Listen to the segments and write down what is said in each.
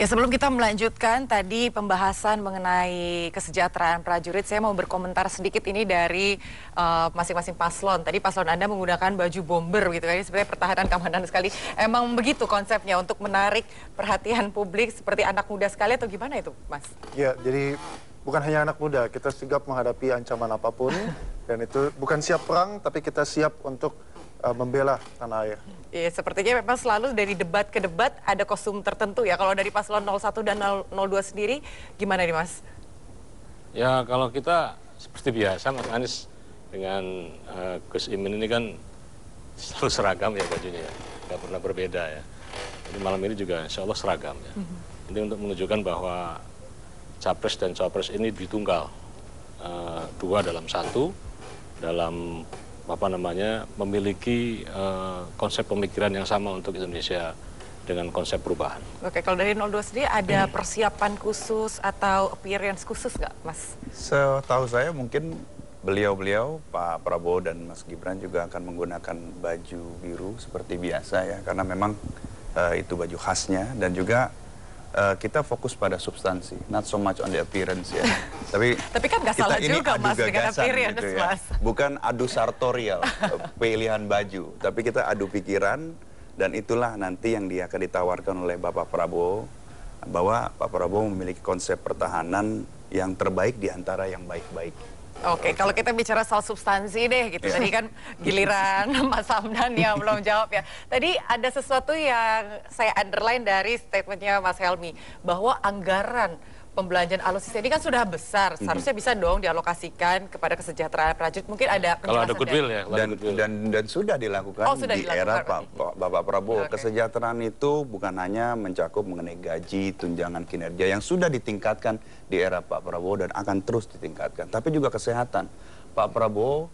Ya, sebelum kita melanjutkan tadi pembahasan mengenai kesejahteraan prajurit, saya mau berkomentar sedikit ini dari masing-masing paslon. Tadi paslon Anda menggunakan baju bomber gitu kan, ini sebenarnya pertahanan keamanan sekali. Emang begitu konsepnya untuk menarik perhatian publik seperti anak muda sekali atau gimana itu, Mas? Ya, jadi bukan hanya anak muda, kita sigap menghadapi ancaman apapun. Dan itu bukan siap perang, tapi kita siap untuk membela tanah air. Ya, sepertinya memang selalu dari debat ke debat ada kostum tertentu ya. Kalau dari paslon 01 dan 02 sendiri, gimana nih Mas? Ya, kalau kita seperti biasa, Mas Anies dengan Gus Imin ini kan selalu seragam ya bajunya ya. Nggak pernah berbeda ya. Jadi malam ini juga insya Allah seragam ya. Ini untuk menunjukkan bahwa Capres dan Cawapres ini ditunggal. Dua dalam satu, dalam memiliki konsep pemikiran yang sama untuk Indonesia dengan konsep perubahan. Oke, kalau dari 02 sendiri ada persiapan khusus atau appearance khusus nggak, Mas? Setahu saya mungkin beliau-beliau, Pak Prabowo dan Mas Gibran juga akan menggunakan baju biru seperti biasa ya, karena memang itu baju khasnya, dan juga kita fokus pada substansi, not so much on the appearance ya. Tapi kan nggak salah juga Mas dengan appearance gitu ya. Mas. Bukan adu sartorial pilihan baju, tapi kita adu pikiran, dan itulah nanti yang akan ditawarkan oleh Bapak Prabowo, bahwa Pak Prabowo memiliki konsep pertahanan yang terbaik di antara yang baik-baik. Oke, kalau kita bicara soal substansi deh gitu. Tadi kan giliran Mas Hamdan yang belum jawab ya. Tadi ada sesuatu yang saya underline dari statementnya Mas Helmi, bahwa anggaran pembelanjaan alutsista ini kan sudah besar. Seharusnya bisa dong dialokasikan kepada kesejahteraan prajurit. Mungkin ada penjelasan. Kalau ada goodwill ya. Dan sudah dilakukan di era Bapak Prabowo. Kesejahteraan itu bukan hanya mencakup mengenai gaji, tunjangan kinerja yang sudah ditingkatkan di era Pak Prabowo dan akan terus ditingkatkan. Tapi juga kesehatan. Pak Prabowo,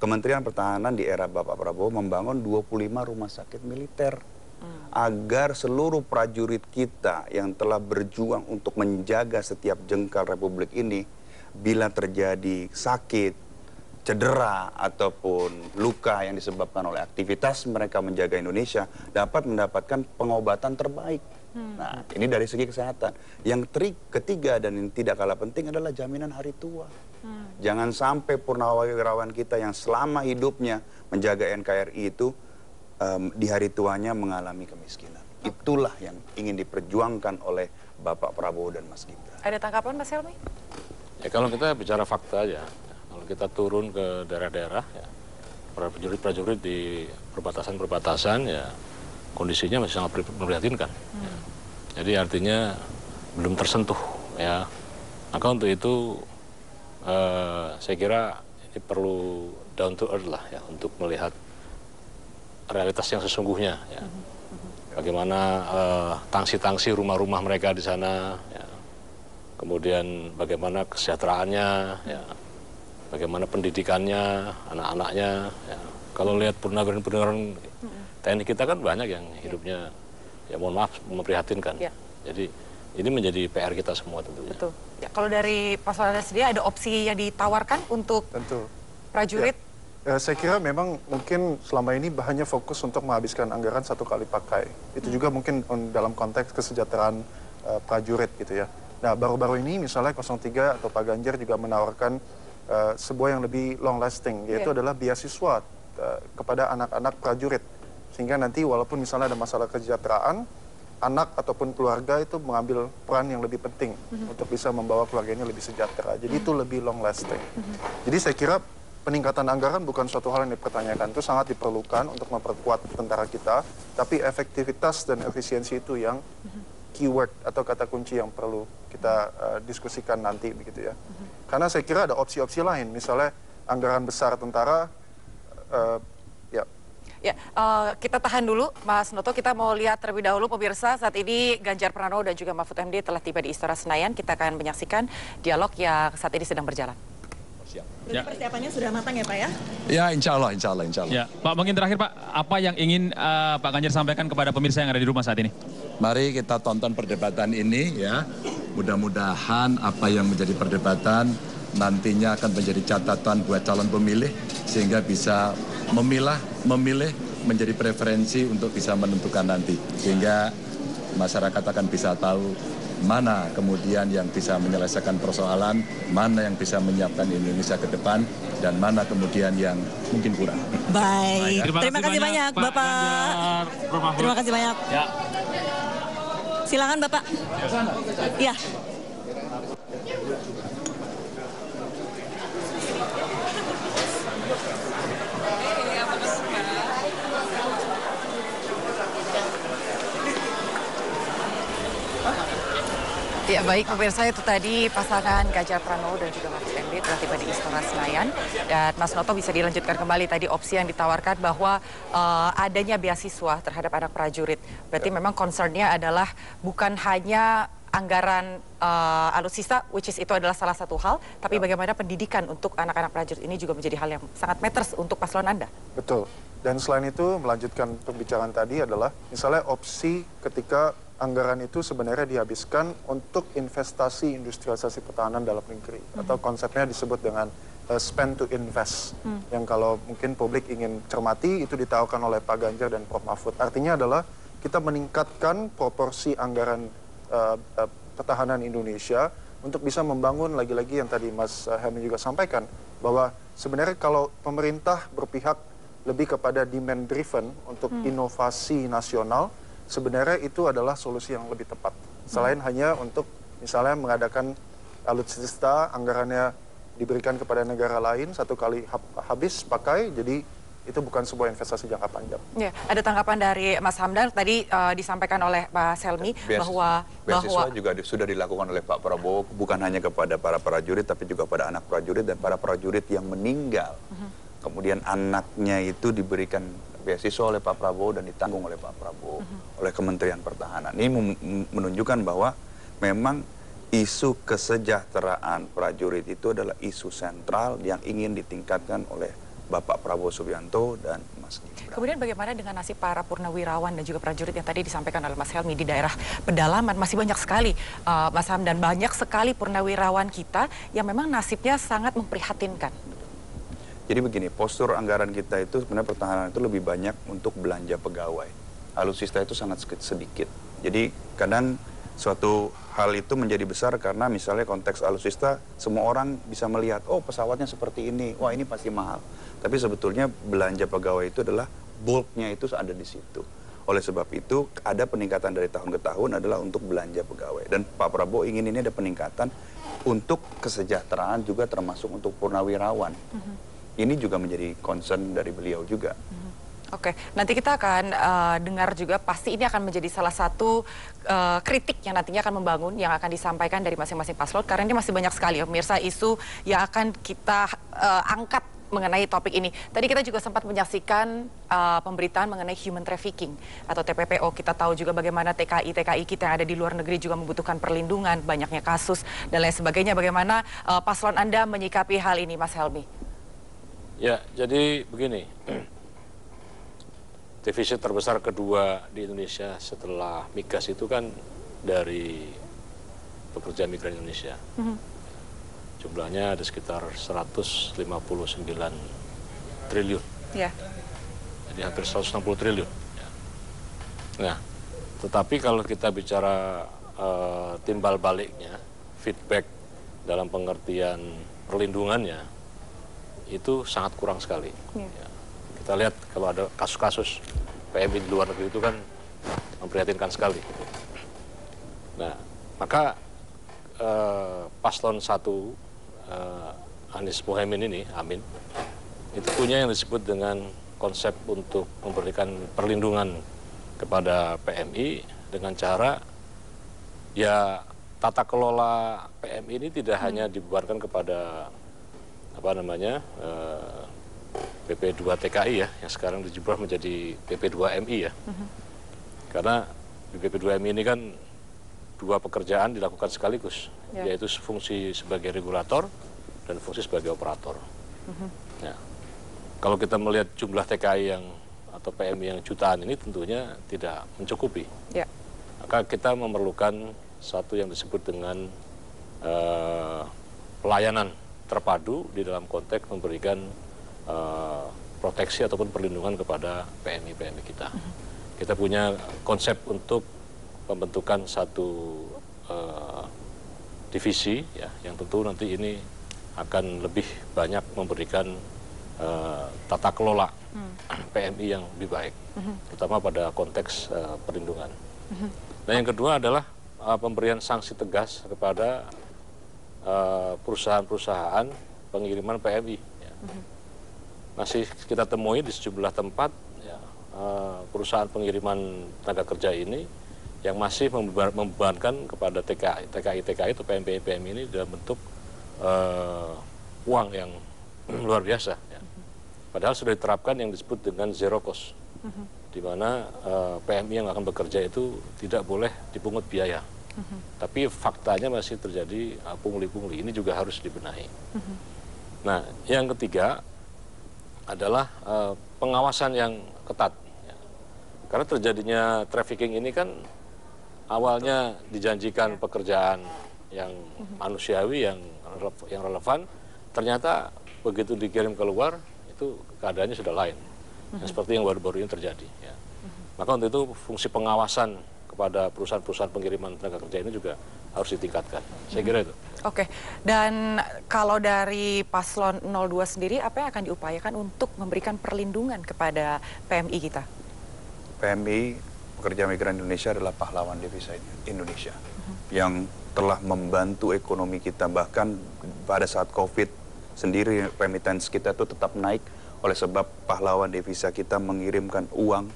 Kementerian Pertahanan di era Bapak Prabowo membangun 25 rumah sakit militer. Agar seluruh prajurit kita yang telah berjuang untuk menjaga setiap jengkal Republik ini, bila terjadi sakit, cedera, ataupun luka yang disebabkan oleh aktivitas mereka menjaga Indonesia, dapat mendapatkan pengobatan terbaik. Nah, ini dari segi kesehatan. Yang ketiga dan yang tidak kalah penting adalah jaminan hari tua. Jangan sampai purnawirawan kita yang selama hidupnya menjaga NKRI itu di hari tuanya mengalami kemiskinan. Itulah yang ingin diperjuangkan oleh Bapak Prabowo dan Mas Gibran. Ada tanggapan Mas Helmi? Ya, kalau kita bicara fakta aja, kalau kita turun ke daerah-daerah, ya, para prajurit-prajurit di perbatasan-perbatasan, ya kondisinya masih sangat memprihatinkan. Ya. Jadi artinya belum tersentuh, ya. Maka untuk itu saya kira ini perlu down to earth lah, ya, untuk melihat realitas yang sesungguhnya, ya. Bagaimana tangsi-tangsi rumah-rumah mereka di sana, ya. Kemudian bagaimana kesejahteraannya, ya. Bagaimana pendidikannya, anak-anaknya, ya. Kalau lihat purnawirawan TNI kita kan banyak yang hidupnya, ya mohon maaf, memprihatinkan. Ya. Jadi ini menjadi PR kita semua tentunya. Betul. Ya, kalau dari paslon sendiri ada opsi yang ditawarkan untuk prajurit? Ya. Saya kira memang mungkin selama ini hanya fokus untuk menghabiskan anggaran satu kali pakai. Itu juga mungkin dalam konteks kesejahteraan prajurit gitu ya. Nah, baru-baru ini misalnya 03 atau Pak Ganjar juga menawarkan sebuah yang lebih long lasting, yaitu adalah beasiswa kepada anak-anak prajurit. Sehingga nanti walaupun misalnya ada masalah kesejahteraan, anak ataupun keluarga itu mengambil peran yang lebih penting untuk bisa membawa keluarganya lebih sejahtera. Jadi itu lebih long lasting. Jadi saya kira peningkatan anggaran bukan suatu hal yang dipertanyakan, itu sangat diperlukan untuk memperkuat tentara kita, tapi efektivitas dan efisiensi itu yang keyword atau kata kunci yang perlu kita diskusikan nanti begitu ya. Karena saya kira ada opsi-opsi lain, misalnya anggaran besar tentara, Ya, kita tahan dulu Mas Noto, kita mau lihat terlebih dahulu pemirsa, saat ini Ganjar Pranowo dan juga Mahfud MD telah tiba di Istora Senayan. Kita akan menyaksikan dialog yang saat ini sedang berjalan. Ya. Persiapannya sudah matang ya Pak ya? Ya, insya Allah. Ya, Pak, mungkin terakhir Pak, apa yang ingin Pak Ganjar sampaikan kepada pemirsa yang ada di rumah saat ini? Mari kita tonton perdebatan ini ya. Mudah-mudahan apa yang menjadi perdebatan nantinya akan menjadi catatan buat calon pemilih sehingga bisa memilih menjadi preferensi untuk bisa menentukan nanti. Sehingga masyarakat akan bisa tahu mana kemudian yang bisa menyelesaikan persoalan, mana yang bisa menyiapkan Indonesia ke depan, dan mana kemudian yang mungkin kurang. Baik, terima kasih banyak Bapak. Ganjar, Prof. Mahfud. Terima kasih banyak. Ya. Silakan Bapak. Ya. Ya baik pemirsa, itu tadi pasangan Ganjar Pranowo dan juga Mahfud MD telah tiba di Istora Senayan. Dan Mas Noto bisa dilanjutkan kembali tadi opsi yang ditawarkan bahwa adanya beasiswa terhadap anak prajurit. Berarti memang concernnya adalah bukan hanya anggaran alutsista, which is itu adalah salah satu hal, tapi bagaimana pendidikan untuk anak-anak prajurit ini juga menjadi hal yang sangat matters untuk paslon Anda. Betul. Dan selain itu melanjutkan pembicaraan tadi adalah misalnya opsi ketika anggaran itu sebenarnya dihabiskan untuk investasi industrialisasi pertahanan dalam negeri. Atau konsepnya disebut dengan spend to invest. Yang kalau mungkin publik ingin cermati, itu ditawarkan oleh Pak Ganjar dan Prof. Mahfud. Artinya adalah kita meningkatkan proporsi anggaran pertahanan Indonesia untuk bisa membangun lagi-lagi yang tadi Mas Helmi juga sampaikan. Bahwa sebenarnya kalau pemerintah berpihak lebih kepada demand driven untuk inovasi nasional, sebenarnya itu adalah solusi yang lebih tepat. Selain hanya untuk misalnya mengadakan alutsista, anggarannya diberikan kepada negara lain, satu kali habis pakai, jadi itu bukan sebuah investasi jangka panjang. Ya, ada tanggapan dari Mas Hamdan, tadi disampaikan oleh Pak Selmi bahwa beasiswa juga sudah dilakukan oleh Pak Prabowo, bukan hanya kepada para prajurit, tapi juga pada anak prajurit dan para prajurit yang meninggal. Kemudian anaknya itu diberikan beasiswa oleh Pak Prabowo dan ditanggung oleh Pak Prabowo, oleh Kementerian Pertahanan. Ini menunjukkan bahwa memang isu kesejahteraan prajurit itu adalah isu sentral yang ingin ditingkatkan oleh Bapak Prabowo Subianto dan Mas Gibran. Kemudian bagaimana dengan nasib para purnawirawan dan juga prajurit yang tadi disampaikan oleh Mas Helmi di daerah pedalaman? Masih banyak sekali, Mas Hamdan, banyak sekali purnawirawan kita yang memang nasibnya sangat memprihatinkan. Jadi begini, postur anggaran kita itu sebenarnya pertahanan itu lebih banyak untuk belanja pegawai. Alutsista itu sangat sedikit. Jadi kadang suatu hal itu menjadi besar karena misalnya konteks alutsista, semua orang bisa melihat, oh pesawatnya seperti ini, wah ini pasti mahal. Tapi sebetulnya belanja pegawai itu adalah bulknya itu ada di situ. Oleh sebab itu ada peningkatan dari tahun ke tahun adalah untuk belanja pegawai. Dan Pak Prabowo ingin ini ada peningkatan untuk kesejahteraan juga termasuk untuk purnawirawan. Ini juga menjadi concern dari beliau juga. Oke, nanti kita akan dengar juga, pasti ini akan menjadi salah satu kritik yang nantinya akan membangun, yang akan disampaikan dari masing-masing paslon, karena ini masih banyak sekali ya pemirsa isu yang akan kita angkat mengenai topik ini. Tadi kita juga sempat menyaksikan pemberitaan mengenai human trafficking atau TPPO. Kita tahu juga bagaimana TKI kita yang ada di luar negeri juga membutuhkan perlindungan, banyaknya kasus dan lain sebagainya. Bagaimana paslon Anda menyikapi hal ini, Mas Helmi? Ya, jadi begini, defisit terbesar kedua di Indonesia setelah migas itu kan dari pekerja migran Indonesia. Jumlahnya ada sekitar 159 triliun. Ya. Jadi hampir 160 triliun. Ya. Nah, tetapi kalau kita bicara timbal baliknya, feedback dalam pengertian perlindungannya, itu sangat kurang sekali. Ya. Kita lihat kalau ada kasus-kasus PMI di luar negeri itu kan memprihatinkan sekali. Nah, maka paslon 1 Anies Mohaimin ini, Amin, itu punya yang disebut dengan konsep untuk memberikan perlindungan kepada PMI dengan cara ya tata kelola PMI ini tidak hanya dibebankan kepada PP2TKI ya, yang sekarang dijubah menjadi PP2MI ya. Karena di PP2MI ini kan dua pekerjaan dilakukan sekaligus, yaitu fungsi sebagai regulator dan fungsi sebagai operator. Ya. Kalau kita melihat jumlah TKI atau PMI yang jutaan ini tentunya tidak mencukupi. Ya. Maka kita memerlukan satu yang disebut dengan pelayanan terpadu di dalam konteks memberikan proteksi ataupun perlindungan kepada PMI-PMI kita. Kita punya konsep untuk pembentukan satu divisi ya, yang tentu nanti ini akan lebih banyak memberikan tata kelola PMI yang lebih baik, terutama pada konteks perlindungan. Dan yang kedua adalah pemberian sanksi tegas kepada perusahaan-perusahaan pengiriman PMI. Ya. Masih kita temui di sejumlah tempat ya, perusahaan pengiriman tenaga kerja ini yang masih membebankan kepada TKI atau PMI ini dalam bentuk uang yang luar biasa. Ya. Padahal sudah diterapkan yang disebut dengan zero cost, di mana PMI yang akan bekerja itu tidak boleh dipungut biaya. Tapi faktanya masih terjadi pungli-pungli. Ini juga harus dibenahi. Nah, yang ketiga adalah pengawasan yang ketat. Ya. Karena terjadinya trafficking ini kan awalnya dijanjikan pekerjaan yang manusiawi, yang relevan, ternyata begitu dikirim keluar, itu keadaannya sudah lain. Seperti yang baru-baru ini terjadi. Ya. Maka untuk itu fungsi pengawasan kepada perusahaan-perusahaan pengiriman tenaga kerja ini juga harus ditingkatkan. Saya kira itu. Oke, dan kalau dari Paslon 02 sendiri, apa yang akan diupayakan untuk memberikan perlindungan kepada PMI kita? PMI, pekerja migran Indonesia, adalah pahlawan devisa Indonesia yang telah membantu ekonomi kita. Bahkan pada saat COVID sendiri, remittance kita itu tetap naik oleh sebab pahlawan devisa kita mengirimkan uang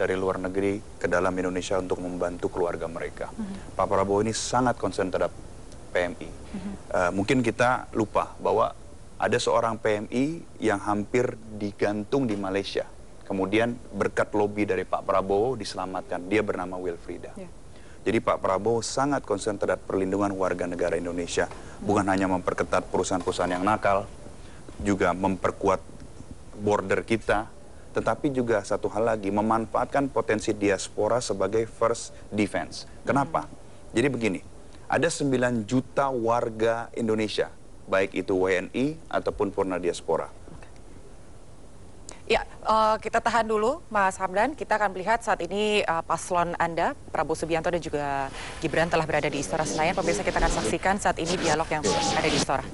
dari luar negeri ke dalam Indonesia untuk membantu keluarga mereka. Pak Prabowo ini sangat konsen terhadap PMI. Mungkin kita lupa bahwa ada seorang PMI yang hampir digantung di Malaysia. Kemudian berkat lobby dari Pak Prabowo diselamatkan. Dia bernama Wilfrida. Jadi Pak Prabowo sangat konsen terhadap perlindungan warga negara Indonesia. Bukan hanya memperketat perusahaan-perusahaan yang nakal, juga memperkuat border kita, tetapi juga satu hal lagi, memanfaatkan potensi diaspora sebagai first defense. Kenapa? Jadi begini, ada 9 juta warga Indonesia, baik itu WNI ataupun purna diaspora. Ya, kita tahan dulu Mas Hamdan. Kita akan melihat saat ini paslon Anda, Prabowo Subianto dan juga Gibran telah berada di Istora Senayan. Pemirsa, kita akan saksikan saat ini dialog yang ada di Istora.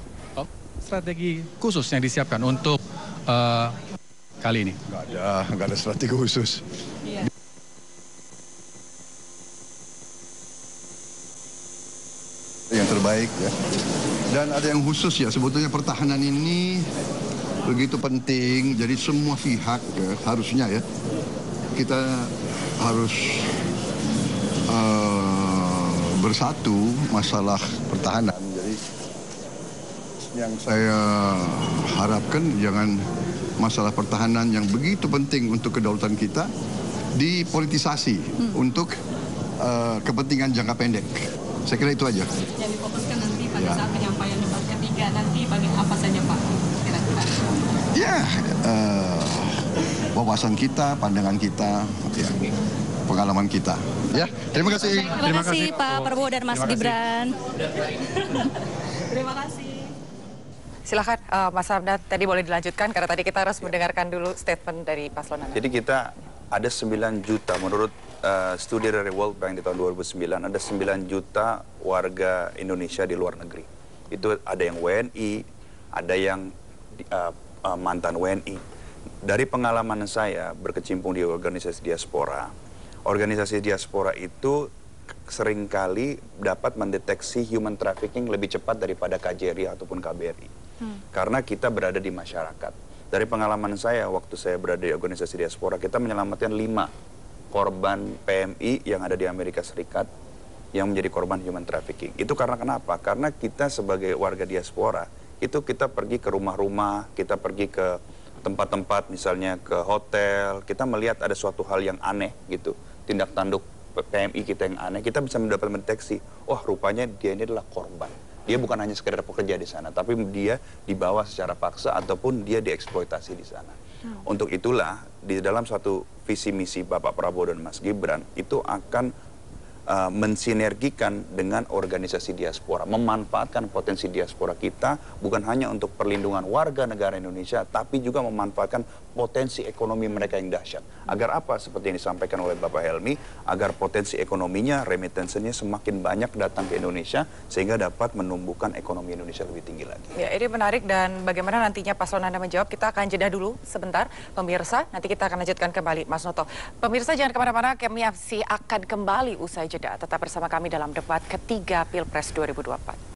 Strategi khusus yang disiapkan untuk kali ini? Nggak ada strategi khusus. Yang terbaik ya. Dan ada yang khusus ya, sebetulnya pertahanan ini begitu penting, jadi semua pihak ya, harusnya ya, kita harus bersatu masalah pertahanan. Jadi yang saya harapkan jangan masalah pertahanan yang begitu penting untuk kedaulatan kita dipolitisasi untuk kepentingan jangka pendek. Saya kira itu aja. Yang difokuskan nanti pada saat penyampaian debat ketiga nanti bagi apa saja Pak? Kira-kira. Ya, wawasan kita, pandangan kita, ya, pengalaman kita. Ya, terima kasih. Terima kasih Pak Prabowo dan Mas Gibran. Terima kasih. Silakan Mas Hamdan, tadi boleh dilanjutkan karena tadi kita harus mendengarkan dulu statement dari paslon Anda. Jadi kita ada 9 juta menurut studi dari World Bank di tahun 2009, ada 9 juta warga Indonesia di luar negeri. Itu ada yang WNI, ada yang mantan WNI. Dari pengalaman saya berkecimpung di organisasi diaspora itu seringkali dapat mendeteksi human trafficking lebih cepat daripada KJRI ataupun KBRI. Karena kita berada di masyarakat. Dari pengalaman saya, waktu saya berada di organisasi diaspora, kita menyelamatkan 5 korban PMI yang ada di Amerika Serikat yang menjadi korban human trafficking. Itu karena kenapa? Karena kita sebagai warga diaspora, itu kita pergi ke rumah-rumah, kita pergi ke tempat-tempat, misalnya ke hotel, kita melihat ada suatu hal yang aneh gitu, tindak tanduk PMI kita yang aneh, kita bisa mendapat mendeteksi, wah rupanya dia ini adalah korban. Dia bukan hanya sekedar pekerja di sana, tapi dia dibawa secara paksa ataupun dia dieksploitasi di sana. Untuk itulah, di dalam suatu visi misi Bapak Prabowo dan Mas Gibran, itu akan mensinergikan dengan organisasi diaspora, memanfaatkan potensi diaspora kita bukan hanya untuk perlindungan warga negara Indonesia, tapi juga memanfaatkan potensi ekonomi mereka yang dahsyat. Agar apa? Seperti yang disampaikan oleh Bapak Helmi, agar potensi ekonominya, remittance-nya semakin banyak datang ke Indonesia, sehingga dapat menumbuhkan ekonomi Indonesia lebih tinggi lagi. Ya, ini menarik dan bagaimana nantinya paslon Anda menjawab, kita akan jeda dulu sebentar, pemirsa. Nanti kita akan lanjutkan kembali, Mas Noto. Pemirsa jangan kemana-mana, kami masih akan kembali usai jeda. Tetap bersama kami dalam debat ketiga Pilpres 2024.